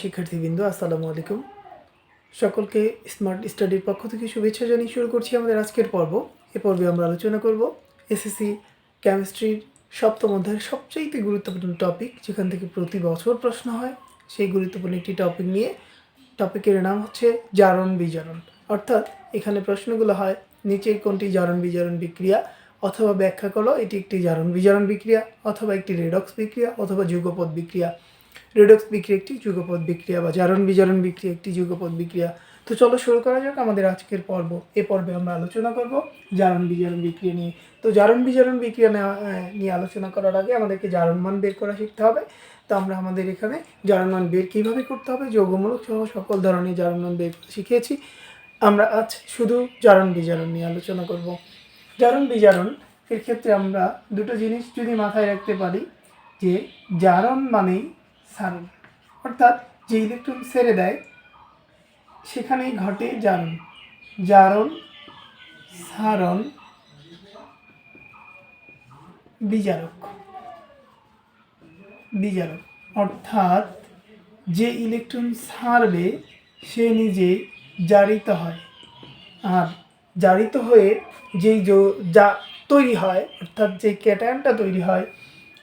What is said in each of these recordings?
শিক্ষার্থীবৃন্দ, আসসালামু আলাইকুম। সকলকে স্মার্ট স্টাডির পক্ষ থেকে শুভেচ্ছা জানিয়ে শুরু করছি আমাদের আজকের পর্ব। এ পর্বে আমরা আলোচনা করব এসএসসি কেমিস্ট্রির সপ্তম অধ্যায়ের সবচেয়ে গুরুত্বপূর্ণ টপিক, যেখান থেকে প্রতি বছর প্রশ্ন হয়, সেই গুরুত্বপূর্ণ একটি টপিক নিয়ে। টপিকের নাম হচ্ছে জারণ বিজারণ। অর্থাৎ এখানে প্রশ্নগুলো হয়, নিচের কোনটি জারণ বিজারণ বিক্রিয়া, অথবা ব্যাখ্যা করো এটি একটি জারণ বিজারণ বিক্রিয়া, অথবা একটি রেডক্স বিক্রিয়া, অথবা যুগপৎ বিক্রিয়া। রেডক্স বিক্রিয়া একটি যুগপৎ বিক্রিয়া বা জারণ বিজারণ বিক্রিয়া একটি যুগপৎ বিক্রিয়া। তো চলো শুরু করা যাক আমাদের আজকের পর্ব। এ পর্বে আমরা আলোচনা করব জারণ বিজারণ বিক্রিয়া নিয়ে। তো জারণ বিজারণ বিক্রিয়া নিয়ে আলোচনা করার আগে আমাদেরকে জারণ মান বের করা শিখতে হবে। তো আমরা আমাদের এখানে জারণ মান বের কীভাবে করতে হবে, যৌগমূলক সহ সকল ধরনের জারণ মান বের শিখেছি। আমরা আজ শুধু জারণ বিজারণ নিয়ে আলোচনা করব। জারণ বিজারণ এর ক্ষেত্রে আমরা দুটো জিনিস যদি মাথায় রাখতে পারি, যে জারণ মানেই সারণ, অর্থাৎ যে ইলেকট্রন ছেড়ে দেয় সেখানেই ঘটে জারণ। জারণ, সারণ, বিজারক। বিজারক অর্থাৎ যে ইলেকট্রন ছাড়বে সে নিজে জারিত হয়, আর জারিত হয়ে যেই যা তৈরি হয়, অর্থাৎ যে ক্যাটায়নটা তৈরি হয়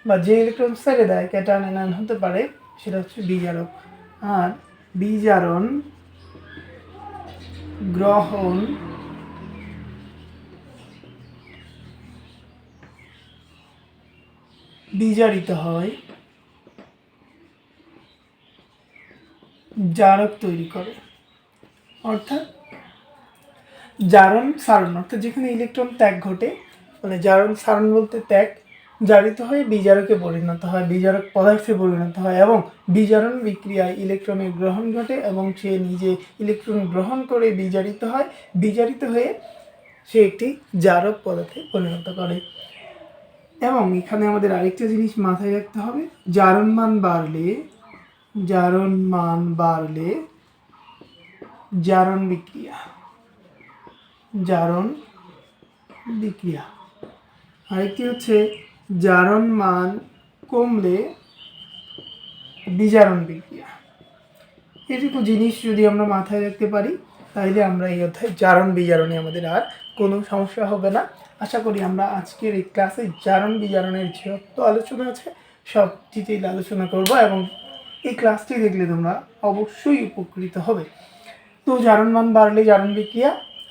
বা যে ইলেকট্রন ছেড়ে দেয়, ক্যাটায়ন অ্যানায়ন হতে পারে, সেটা হচ্ছে বিজারক। আর বিজারণ, গ্রহণ, বিজারিত হয়, জারক তৈরি করে। অর্থাৎ জারণ সারণ, অর্থাৎ যেখানে ইলেকট্রন ত্যাগ ঘটে, মানে জারণ সারণ বলতে ত্যাগ, জারিত হয়ে বিজারকে পরিণত হয়, বিজারক পদার্থে পরিণত হয়, এবং বিজারণ বিক্রিয়ায় ইলেকট্রনের গ্রহণ ঘটে এবং সে নিজে ইলেকট্রন গ্রহণ করে বিজারিত হয়, বিজারিত হয়ে সে একটি জারক পদার্থে পরিণত করে। এবং এখানে আমাদের আরেকটা জিনিস মাথায় রাখতে হবে, জারণ মান বাড়লে জারণ বিক্রিয়া, জারণ বিক্রিয়া। আরেকটি হচ্ছে জারণ মান কমলে বিজারণ বিক্রিয়া। এটুকু জিনিস যদি আমরা মাথায় রাখতে পারি, তাহলে আমরা এই অধ্যায় জারণ বিজারণে আমাদের আর কোনো সমস্যা হবে না। আশা করি আমরা আজকের এই ক্লাসে জারণ বিজারণের যত আলোচনা আছে সব ডিটেইল আলোচনা করব, এবং এই ক্লাসটি দেখলে তোমরা অবশ্যই উপকৃত হবে। তো জারণ মান বাড়লে জারণ বিক্রিয়া,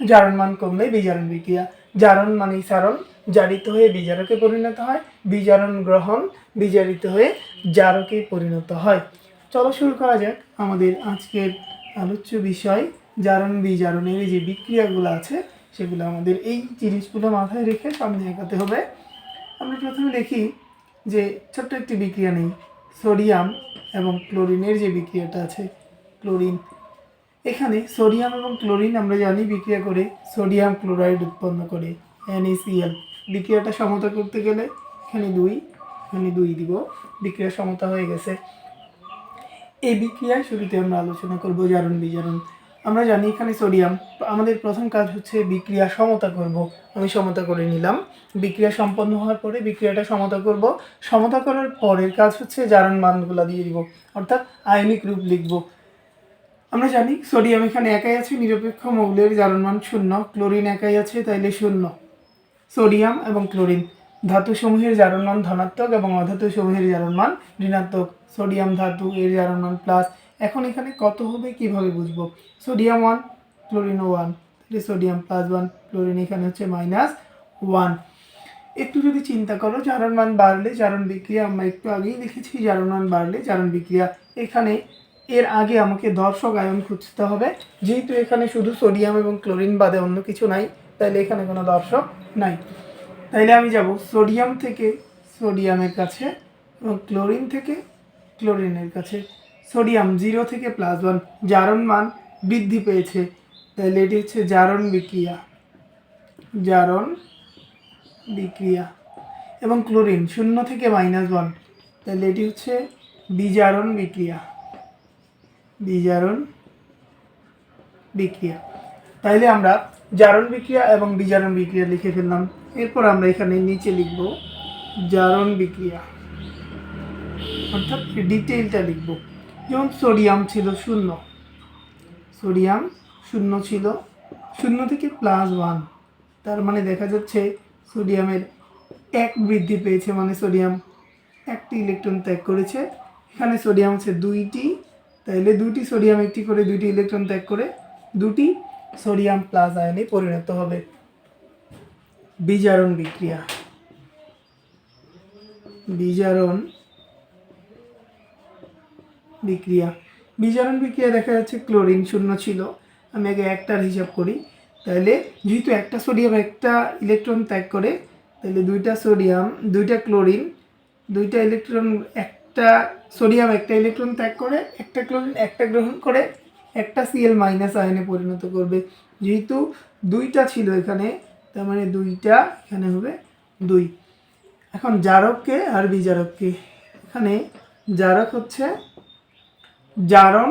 জারণ মান কমলে বিজারণ বিক্রিয়া। জারণ মানেই সারণ, জারিত হয়ে বিজারকে পরিণত হয়, বিজারণ গ্রহণ, বিজারিত হয়ে জারকে পরিণত হয়। চলো শুরু করা যাক আমাদের আজকের আলোচ্য বিষয়, জারণ বিজারণের যে বিক্রিয়াগুলো আছে সেগুলো আমাদের এই জিনিসগুলো মাথায় রেখে সামনে এগোতে হবে। আমরা প্রথমে দেখি যে ছোট্ট একটি বিক্রিয়া নেই, সোডিয়াম এবং ক্লোরিনের যে বিক্রিয়াটা আছে, ক্লোরিন। এখানে সোডিয়াম এবং ক্লোরিন আমরা জানি বিক্রিয়া করে সোডিয়াম ক্লোরাইড উৎপন্ন করে, NaCl। বিক্রিয়াটা সমতা করতে গেলে এখানে 2 দিব, বিক্রিয়া সমতা হয়ে গেছে। এই বিক্রিয়ায় শুরুতে আমরা আলোচনা করব জারণ বিজারণ। আমরা জানি এখানে সোডিয়াম, আমাদের প্রথম কাজ হচ্ছে বিক্রিয়া সমতা করব। আমি সমতা করে নিলাম। বিক্রিয়া সম্পন্ন হওয়ার পরে বিক্রিয়াটা সমতা করব। সমতা করার পরের কাজ হচ্ছে জারণ মানগুলো দিয়ে দিব, অর্থাৎ আয়নিক রূপ লিখব। আমরা জানি সোডিয়াম এখানে একাই আছে, নিরপেক্ষ মৌলের জারণ মান 0। ক্লোরিন একাই আছে, তাইলে 0। সোডিয়াম এবং ক্লোরিন ধাতু সমূহের জারণ মান ধনাত্মক এবং অধাতু সমূহের জারণ মান ঋণাত্মক। সোডিয়াম ধাতু, এর জারণ মান প্লাস। এখন এখানে কত হবে কিভাবে বুঝবো? সোডিয়াম 1, ক্লোরিন 1, তাহলে সোডিয়াম +1, ক্লোরিন এখানে হচ্ছে -1। একটু যদি চিন্তা করো, জারণ মান বাড়লে জারণ বিক্রিয়া, আমরা একটু আগেই দেখেছি জারণ মান বাড়লে জারণ বিক্রিয়া। এখানে এর আগে আমাকে দর্শক আয়ন খুঁজতে হবে, যেহেতু এখানে শুধু সোডিয়াম এবং ক্লোরিন বাদে অন্য কিছু নাই, তাইলে এখানে কোনো দর্শক নাই। তাইলে আমি যাব সোডিয়াম থেকে সোডিয়ামের কাছে এবং ক্লোরিন থেকে ক্লোরিনের কাছে। সোডিয়াম 0 থেকে +1, জারণ মান বৃদ্ধি পেয়েছে, তাইলে এটি হচ্ছে জারণ বিক্রিয়া, জারণ বিক্রিয়া। এবং ক্লোরিন 0 থেকে -1, তাহলে এটি হচ্ছে বিজারণ বিক্রিয়া, বিজারণ বিক্রিয়া। তাইলে আমরা জারণ বিক্রিয়া এবং বিজারণ বিক্রিয়া লিখে ফেললাম। এরপর আমরা এখানে নিচে লিখব জারণ বিক্রিয়া, অর্থাৎ ডিটেইলটা লিখব। যেমন সোডিয়াম ছিল 0, সোডিয়াম 0 ছিল, 0 থেকে +1, তার মানে দেখা যাচ্ছে সোডিয়ামের 1 বৃদ্ধি পেয়েছে, মানে সোডিয়াম 1টি ইলেকট্রন ত্যাগ করেছে। এখানে সোডিয়াম আছে 2টি, তাইলে 2টি সোডিয়াম একটি করে 2টি ইলেকট্রন ত্যাগ করে 2টি সোডিয়াম প্লাস আয়নে পরিণত হবে। বিজারণ বিক্রিয়া, বিজারণ বিক্রিয়া, বিজারণ বিক্রিয়া দেখা যাচ্ছে ক্লোরিন 0 ছিল, আমি আগে একটার হিসাব করি। তাহলে যেহেতু একটা সোডিয়াম একটা ইলেকট্রন ত্যাগ করে, তাহলে 2টা সোডিয়াম 2টা ক্লোরিন 2টা ইলেকট্রন, একটা সোডিয়াম একটা ইলেকট্রন ত্যাগ করে, একটা ক্লোরিন একটা গ্রহণ করে একটা Cl মাইনাস আয়নে পরিণত করবে। যেহেতু 2টা ছিল এখানে, তার মানে 2টা এখানে হবে 2। এখন জারককে আর বিজারককে, এখানে জারক হচ্ছে জারণ,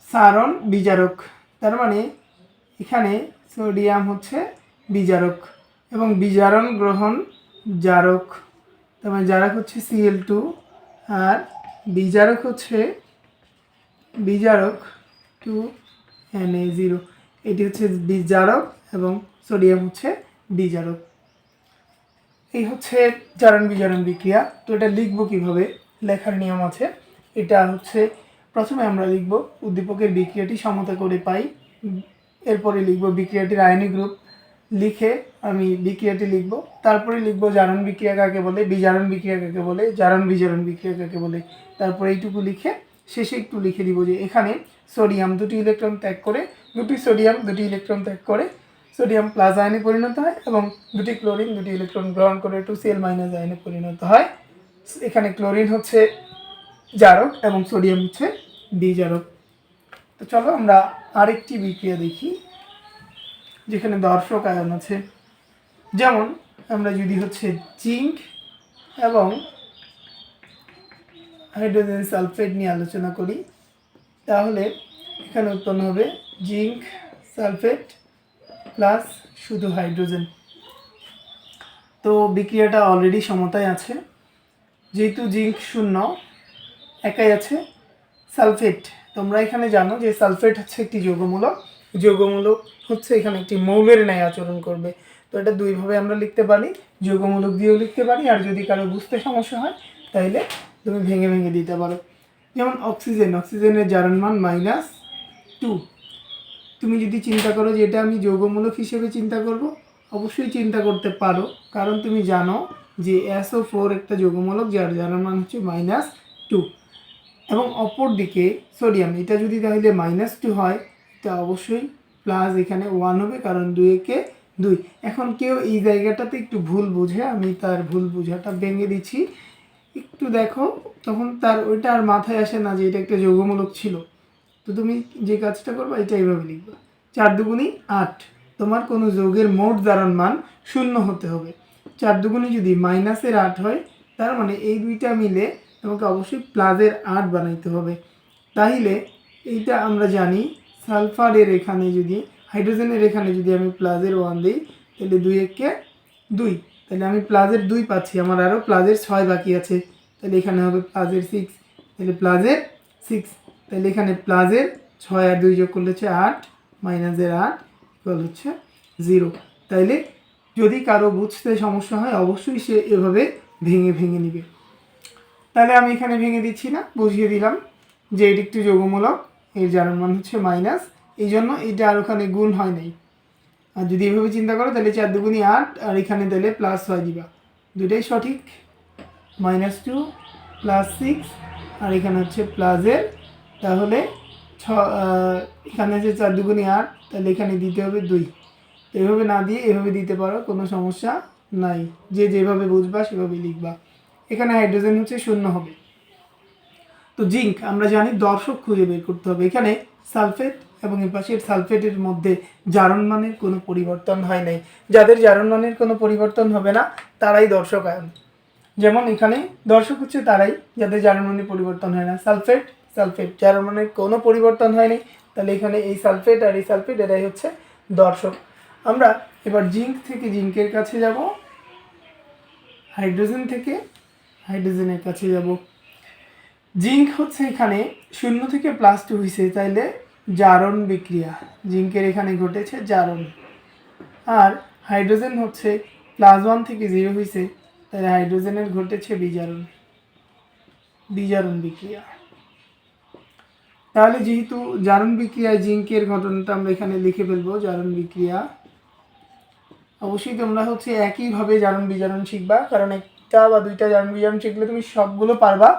সারণ, বিজারক, তার মানে এখানে সোডিয়াম হচ্ছে বিজারক এবং বিজারণ গ্রহণ জারক, তার মানে জারক হচ্ছে Cl2 আর বিজারক হচ্ছে বিজারক 2Na0। এটি হচ্ছে বিজারক এবং সোডিয়াম হচ্ছে বিজারক। এই হচ্ছে জারণ বিজারণ বিক্রিয়া। তো এটা লিখবো কিভাবে, লেখার নিয়ম আছে। এটা হচ্ছে প্রথমে আমরা লিখব উদ্দীপকের বিক্রিয়াটি সমতা করে পাই, এরপরে লিখব বিক্রিয়াটির আয়নিক গ্রুপ, লিখে আমি বিক্রিয়াটি লিখব, তারপরে লিখব জারণ বিক্রিয়া কাকে বলে, বিজারণ বিক্রিয়া কাকে বলে, জারণ বিজারণ বিক্রিয়া কাকে বলে, তারপরে এইটুকু লিখে শেষে একটু লিখে দিব যে এখানে সোডিয়াম 2টি ইলেকট্রন ত্যাগ করে, 2টি সোডিয়াম 2টি ইলেকট্রন ত্যাগ করে সোডিয়াম প্লাস আয়নে পরিণত হয় এবং 2টি ক্লোরিন 2টি ইলেকট্রন গ্রহণ করে Cl মাইনাস আয়নে পরিণত হয়। এখানে ক্লোরিন হচ্ছে জারক এবং সোডিয়াম হচ্ছে বিজারক। তো চলো আমরা আরেকটি বিক্রিয়া দেখি যেখানে দর্শক আয়ন আছে। যেমন আমরা যদি হচ্ছে জিঙ্ক এবং হাইড্রোজেন সালফেট নিয়ে আলোচনা করি, তাহলে এখানে উৎপন্ন হবে জিঙ্ক সালফেট প্লাস শুধু হাইড্রোজেন। তো বিক্রিয়াটা অলরেডি সমতায় আছে, যেহেতু জিঙ্ক 0 একাই আছে, সালফেট তোমরা এখানে জানো যে সালফেট হচ্ছে একটি যৌগমূলক, যৌগমূলক হচ্ছে এখানে একটি মৌলের ন্যায় আচরণ করবে। তো এটা দুইভাবে আমরা লিখতে পারি, যৌগমূলক দিয়েও লিখতে পারি, আর যদি কারো বুঝতে সমস্যা হয় তাইলে তুমি ভেঙে ভেঙে দিতে পারো। যেমন অক্সিজেন, অক্সিজেনের জারণ মান -2। তুমি যদি চিন্তা করো যে এটা আমি যৌগমূলক হিসেবে চিন্তা করব, অবশ্যই চিন্তা করতে পারো, কারণ তুমি জানো যে SO4 একটা যৌগমূলক যার জারণ মান হচ্ছে -2। এবং অপর দিকে সোডিয়াম, এটা যদি তাহলে -2 হয়, এটা অবশ্যই প্লাস এখানে 1 হবে, কারণ 2 একে 2। এখন কেউ এই জায়গাটাতে একটু ভুল বুঝে, আমি তার ভুল বোঝাটা ভেঙে দিচ্ছি, একটু দেখো, তখন তার ওইটা আর মাথায় আসে না যে এটা একটা যৌগমূলক ছিল। তো তুমি যে কাজটা করবে এটা এইভাবে লিখবে, 4 দুগুণী 8, তোমার কোনো যৌগের মোট জারণ মান 0 হতে হবে। 4 দুগুণী যদি -8 হয়, তার মানে এই দুইটা মিলে তোমাকে অবশ্যই +8 বানাইতে হবে। তাইলে এইটা আমরা জানি, সালফারের এখানে যদি, হাইড্রোজেনের এখানে যদি আমি +1 দিই, তাহলে 2 একে 2, তাহলে আমি +2 পাচ্ছি, আমার আরও +6 বাকি আছে, তাহলে এখানে হবে +6, তাহলে +6, তাহলে এখানে +6 আর 2 যোগ করলে হচ্ছে 8, -8 ইকুয়াল হচ্ছে 0। তাইলে যদি কারো বুঝতে সমস্যা হয় অবশ্যই সে এভাবে ভেঙে ভেঙে নিবে। তাহলে আমি এখানে ভেঙে দিচ্ছি না, বুঝিয়ে দিলাম যে এটি একটি যৌগমূলক, এর জারণ মান হচ্ছে মাইনাস, এই জন্য এটা আর ওখানে গুণ হয় নাই। আর যদি এভাবে চিন্তা করো তাহলে 4 দুগুণী 8 আর এখানে তাহলে +6 দিবা, দুটাই সঠিক, -2 +6 আর এখানে হচ্ছে প্লাসের, তাহলে এখানে যে 4 দুগুণী 8, তাহলে এখানে দিতে হবে 2। এভাবে না দিয়ে এভাবে দিতে পারো, কোনো সমস্যা নাই, যে যেভাবে বুঝবা সেভাবেই লিখবা। এখানে হাইড্রোজেন হচ্ছে 0 হবে। তো জিঙ্ক আমরা জানি দর্শক খুঁজে বের করতে হবে, এখানে সালফেট এবং এই পাশের সালফেটের মধ্যে জারণ মানের কোনো পরিবর্তন হয় নাই। যাদের জারণ মানের কোনো পরিবর্তন হবে না তারাই দর্শক আয়ন। যেমন এখানে দর্শক হচ্ছে তারাই যাদের জারণ মানের পরিবর্তন হয় না। সালফেট, সালফেট জারণ মানের কোনো পরিবর্তন হয়নি, তাহলে এখানে এই সালফেট আর এই সালফেট এটাই হচ্ছে দর্শক। আমরা এবার জিঙ্ক থেকে জিঙ্কের কাছে যাব, হাইড্রোজেন থেকে হাইড্রোজেনের কাছে যাব। জিঙ্ক হচ্ছে এখানে 0 থেকে +2 হয়েছে, তাইলে জারণ বিক্রিয়া, জিঙ্কের এখানে ঘটেছে জারণ। আর হাইড্রোজেন হচ্ছে +1 থেকে 0 হয়েছে, তাহলে হাইড্রোজেনের ঘটেছে বিজারণ, বিজারণ বিক্রিয়া। তাহলে যেহেতু জারণ বিক্রিয়ায় জিঙ্কের ঘটনাটা আমরা এখানে লিখে ফেলবো, জারণ বিক্রিয়া। অবশ্যই তোমরা হচ্ছে একইভাবে জারণ বিজারণ শিখবা, কারণ একটা বা দুইটা জারণ বিজারণ শিখলে তুমি সবগুলো পারবা।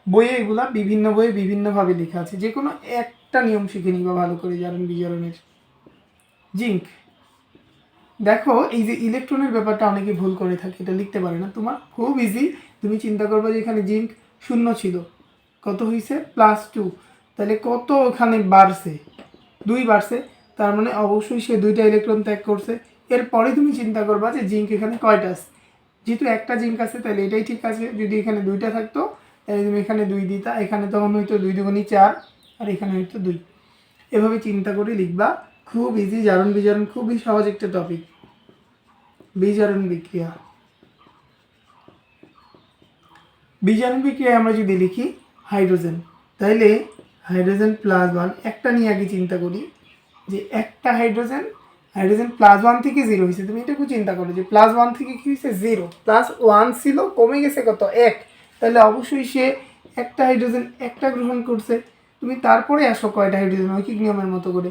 বইয়ে এগুলা বিভিন্ন বইয়ে বিভিন্নভাবে লেখা আছে, যে কোনো একটা নিয়ম শিখে নিবা ভালো করে জারণ বিজারণের। জিঙ্ক, দেখো এই যে ইলেকট্রনের ব্যাপারটা অনেকে ভুল করে থাকে, এটা লিখতে পারে না। তোমার খুব ইজি, তুমি চিন্তা করবে যে এখানে জিঙ্ক 0 ছিল, কত হয়েছে +2, তাহলে কত ওখানে বাড়ছে, 2 বাড়ছে, তার মানে অবশ্যই সে 2টা ইলেকট্রন ত্যাগ করছে। এরপরে তুমি চিন্তা করবা যে জিঙ্ক এখানে কয়টা আছে, যেহেতু একটা জিঙ্ক আছে তাহলে এটাই ঠিক আছে। যদি এখানে 2টা থাকতো তাহলে তুমি এখানে 2 দিতা, এখানে তখন হয়তো 2 দুগুণী 4, আর এখানে হয়তো 2। এভাবে চিন্তা করে লিখবা, খুব ইজি। জারণ বিজারণ খুবই সহজ একটা টপিক। বিজারণ বিক্রিয়া, বিজারণ বিক্রিয়ায় আমরা যদি লিখি হাইড্রোজেন, তাহলে হাইড্রোজেন +1, একটা নিয়ে আগে চিন্তা করি যে একটা হাইড্রোজেন, হাইড্রোজেন +1 থেকে 0 হয়েছে। তুমি এটুকু চিন্তা করো যে +1 থেকে কী হয়েছে 0, +1 ছিল কমে গেছে কত 1, তাহলে অবশ্যই সে একটা হাইড্রোজেন একটা গ্রহণ করছে। তুমি তারপরে আসো কয়টা হাইড্রোজেন, ঐকিক নিয়মের মতো করে,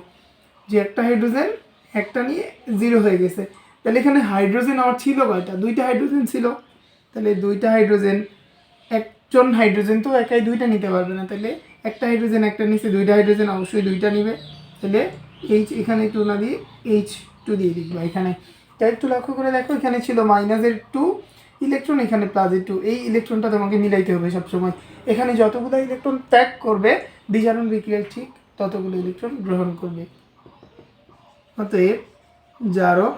যে একটা হাইড্রোজেন একটা নিয়ে 0 হয়ে গেছে, তাহলে এখানে হাইড্রোজেন আমার ছিল কয়টা, 2টা হাইড্রোজেন ছিল। তাহলে 2টা হাইড্রোজেন, একজন হাইড্রোজেন তো একাই 2টা নিতে পারবে না, তাহলে একটা হাইড্রোজেন একটা নিচে, 2টা হাইড্রোজেন অবশ্যই 2টা নিবে। তাহলে এখানে 2 না দিয়ে H2 দিয়ে লিখবা এখানে। তাই একটু লক্ষ্য করে দেখো, এখানে ছিল -2 ইলেকট্রন, এখানে +2, এই ইলেকট্রনটা তোমাকে মিলাইতে হবে সবসময়। এখানে যতগুলো ইলেকট্রন ত্যাগ করবে বিজারণ বিক্রিয়ায় ঠিক ততগুলো ইলেকট্রন গ্রহণ করবে। অতএব জারক,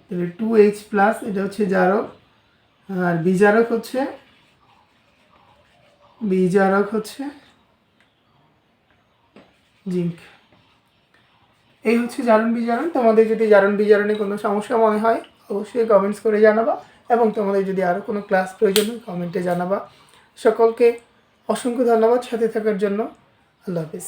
তাহলে 2H+, এটা হচ্ছে জারক, আর বিজারক হচ্ছে জিঙ্ক। এই হচ্ছে জারণ বিজারণ। তোমাদের যদি জারণ বিজারণে কোনো সমস্যা মনে হয় অবশ্যই কমেন্টস করে জানাবা, এবং তোমাদের যদি আরও কোনো ক্লাস প্রয়োজন হয় কমেন্টে জানাবা। সকলকে অসংখ্য ধন্যবাদ সাথে থাকার জন্য। আল্লাহ হাফিজ।